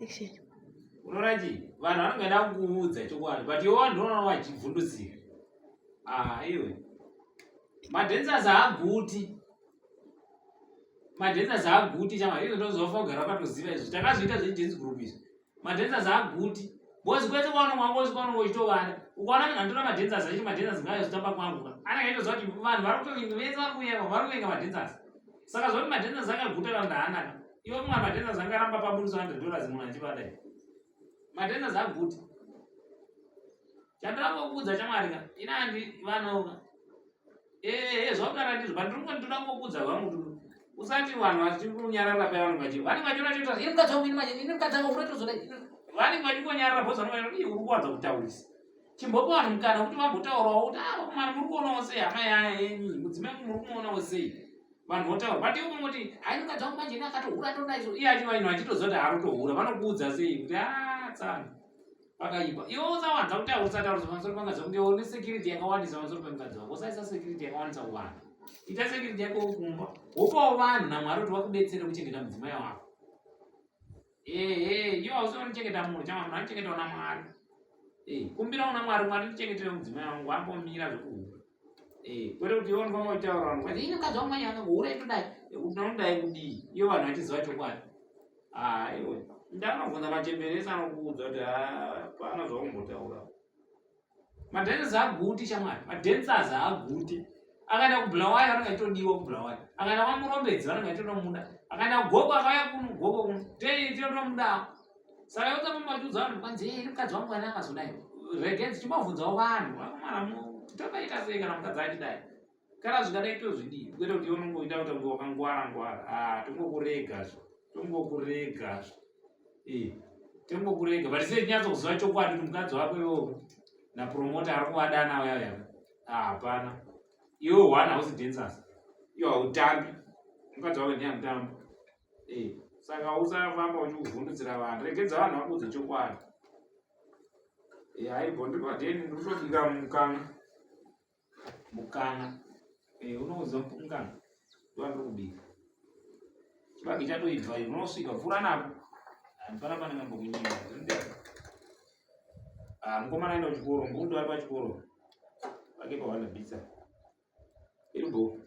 Action. Unoraji vanhu vanongada kukuudza chokwadi but iwe vanhu unoona wachivhundutsika. Iwe madhensasi haaguti chama izvo ndozofa kugara wakatoziva izvo takazviita zvedance group izvi. Madhensasi haaguti bozi kwete kwaunonge wangosvika unonge uchitovanda ukaona munhu anotora madhensasi achi madhensasi ngaayozotamba kwanguka anenge aitoziva kuti vanhu vese vari kuyenga madhensasi. Saka zvoti madhensasi akaguta kana kuti haanaka iwe mumwe madhensasi angaramba pabudisa $100 munhu achivadai. Madhensasi haaguti. Chandakangokuudza chamwari ka ina handi vanoka zvakugara ndizvo but ndoda kungokuudza hwangu tu usati vanhu vachikunyarara paya vanenge vachiona chitoita ini mukadzi wangu ini mukadzi wangu unotozoda vanenge vachingonyarara bhozi vanenge uri kuwadza kutaurisa chimbopa vanhu mukana kuti vambotaurawo kuti vakomana muri kuonawo sei hama yenyu mudzimai muri kumuonawo sei vanhu votaura but iwe kuti hai mukadzi wangu manje ini akatohura todaiso iye achivainhu achitoziva kuti haari kutohura vanokuudza sei kuti tsana pakaipa iwe usawanza kutaurisa pamusoro pemukadzi wako ngeuri nesecurity yakawandisa pamusoro pemukadzi wako usaisa security yakawandisa kuvanhu. Ita security yako kumba wopawo vanhu namwari kuti vakudetsere kuchengeta mudzimai wako. Iwe hausiwo kuchengeta munhu chama munhu anochengetawo namwari. Kumbira una mwari mwari ndichengetere mudzimai wangu ambomira zvekuhura. Kwete kuti iwe unofanira kutaura vanhu kuti ini mukadzi wangu manje akahura itodai unodai kudii iwe vanhu vachiziva chokwadi. Iwe ndakabvunza machemberesi anokuudza kuti hapana zvaumbotaura. Madhensasi haaguti chamwari madhensasi haaguti. Akaenda kubhulawayo anenge achitodiwa kubhulawayo akaenda kwamurombedzi vanenge vachitomuda akaenda kugoko akauya kuno goko kuno tinotomudawo. Saka iwe usambomadudza vanhu kwanzi ini mukadzi wangu ane akazodai regenzi chimabvunzawo vanhu vakomana takaita sei kana mukadzi achidai kana zvikadai tozvidii kwete kuti iwe unongoita kuti wakangwara tongokuregazvo tongokurega but sei tinyatsokuziva chokwadi kuti mukadzi wako iwowo napromota ari kuvadana vaya hapana. Iwe one hausi dhensasi iwe hautambi mukadzi wako ndiye anotambo. Saka usafamba uchikuvhundutsira vanhu regedza vanhu vakuudze chokwadi. Haibho ndikwadheni ndikutodika mukana unoziva mukana ndovandiri kubika chibage chatoibva unosvika pfuura napo handipana pane mambokunyima mukomana aenda kuchikoro mbundo ari pachikoro pake pavandabvisa iribo